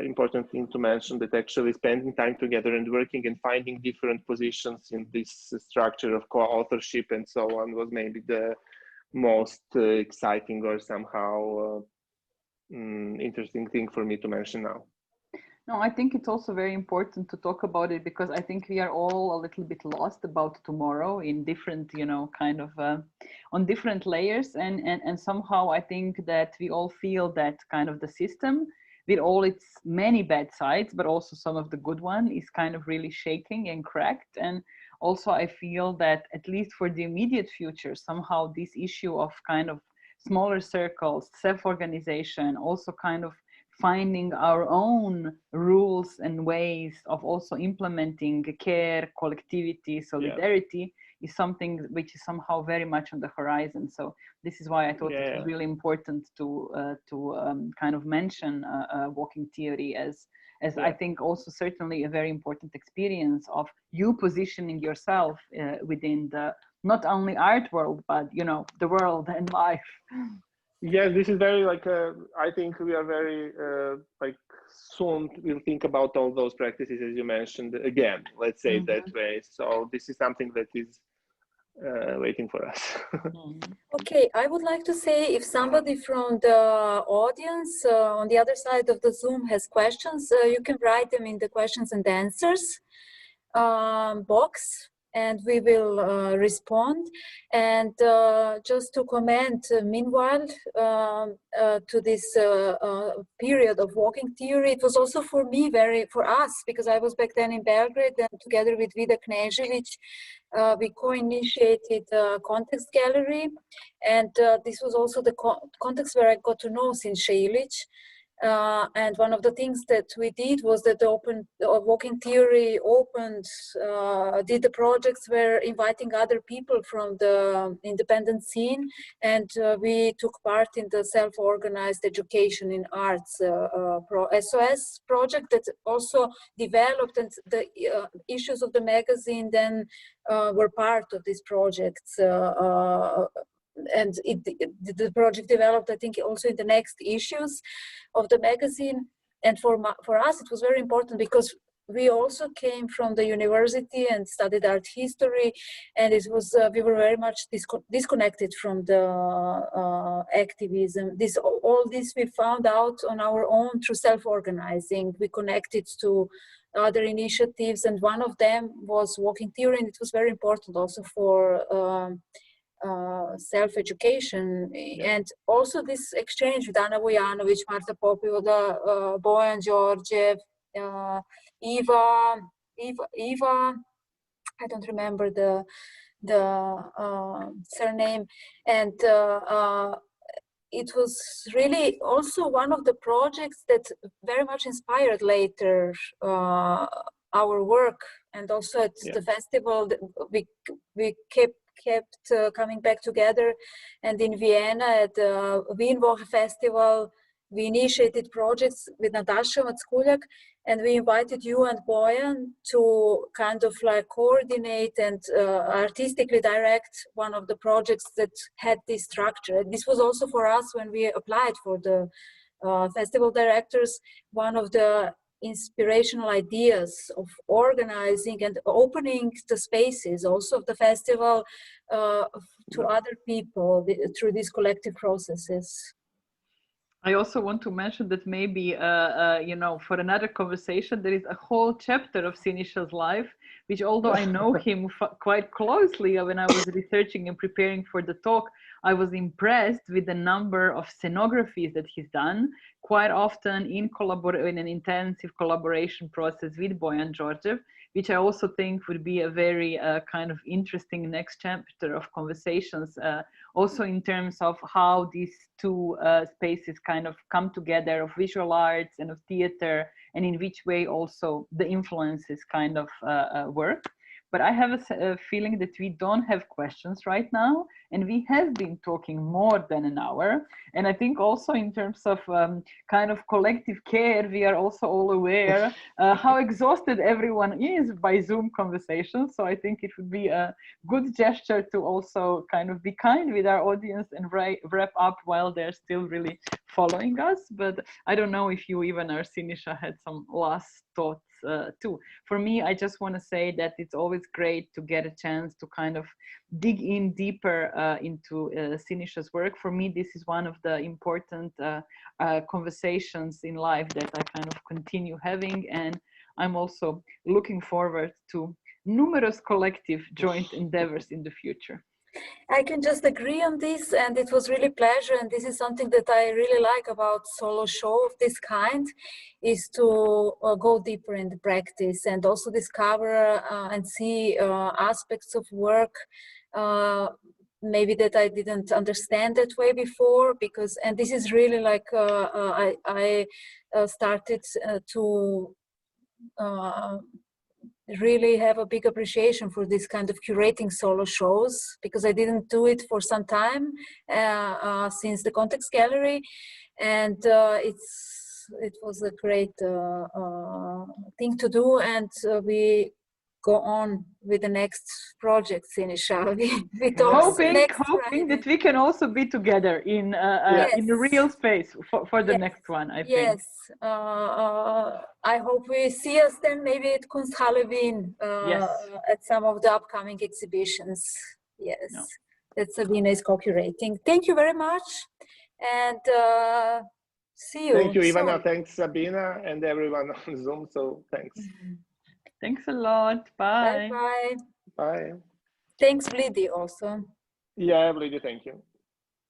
important thing to mention, that actually spending time together and working and finding different positions in this structure of co-authorship and so on was maybe the most exciting or somehow interesting thing for me to mention now. No, I think it's also very important to talk about it, because I think we are all a little bit lost about tomorrow in different, you know, kind of on different layers. And somehow I think that we all feel that kind of the system with all its many bad sides, but also some of the good one, is kind of really shaking and cracked. And also I feel that at least for the immediate future, somehow this issue of kind of smaller circles, self-organization, also kind of finding our own rules and ways of also implementing care, collectivity, solidarity, is something which is somehow very much on the horizon. So this is why I thought it was really important to kind of mention walking theory as I think also certainly a very important experience of you positioning yourself within the not only art world, but you know, the world and life. Yes, this is very like, I think we are very like soon we'll think about all those practices as you mentioned again, let's say that way. So this is something that is waiting for us. Okay, I would like to say, if somebody from the audience on the other side of the Zoom has questions, you can write them in the questions and answers box, and we will respond. And just to comment, meanwhile, to this period of walking theory, it was also for me for us, because I was back then in Belgrade, and together with Vida Knežević, we co-initiated Context Gallery, and this was also the context where I got to know Siniša Ilić. And one of the things that we did was that the walking theory did the projects where inviting other people from the independent scene, and we took part in the self-organized education in arts SOS project that also developed, and the issues of the magazine then were part of these projects. And the project developed, I think, also in the next issues of the magazine. And for us, it was very important, because we also came from the university and studied art history, and it was we were very much disconnected from the activism. All this we found out on our own through self-organizing. We connected to other initiatives, and one of them was walking theory, and it was very important also for self-education, and also this exchange with Ana Vujanović, Marta Popivoda, Bojan Đorđev, Eva, I don't remember the surname, and it was really also one of the projects that very much inspired later our work, and also at the festival we kept coming back together. And in Vienna at the Wienwoche Festival, we initiated projects with Natasha Mackuljak, and we invited you and Bojan to kind of like coordinate and artistically direct one of the projects that had this structure. And this was also for us, when we applied for the festival directors, one of the inspirational ideas of organizing and opening the spaces also of the festival to other people through these collective processes. I also want to mention that maybe, you know, for another conversation, there is a whole chapter of Sinisha's life, which, although I know him quite closely, when I was researching and preparing for the talk, I was impressed with the number of scenographies that he's done, quite often in an intensive collaboration process with Bojan Đorđev, which I also think would be a very kind of interesting next chapter of conversations, also in terms of how these two spaces kind of come together, of visual arts and of theater, and in which way also the influences kind of work. but I have a feeling that we don't have questions right now, and we have been talking more than an hour. And I think also in terms of kind of collective care, we are also all aware how exhausted everyone is by Zoom conversations. So I think it would be a good gesture to also kind of be kind with our audience and wrap up while they're still really following us. But I don't know if you, Ivana or Siniša, had some last thoughts too. For me, I just want to say that it's always great to get a chance to kind of dig in deeper into Siniša's work. For me, this is one of the important conversations in life that I kind of continue having, and I'm also looking forward to numerous collective joint endeavors in the future. I can just agree on this, and it was really pleasure, and this is something that I really like about solo show of this kind, is to go deeper in the practice and also discover and see aspects of work maybe that I didn't understand that way before, because, and this is really like I started to really have a big appreciation for this kind of curating solo shows, because I didn't do it for some time since the Context Gallery, and it was a great thing to do, and we go on with the next project, Siniša. We talk hoping Friday. that we can also be together in a real space for the next one, I think. Yes, I hope we see us then maybe at Kunstraum at some of the upcoming exhibitions. Yes, that Sabina is co-curating. Thank you very much, and see you. Thank you, Ivana. soon. Thanks, Sabina, and everyone on Zoom. So thanks. Thanks a lot. Bye. Bye. Bye. Thanks, Vlidi, also. Yeah, Vlidi, thank you.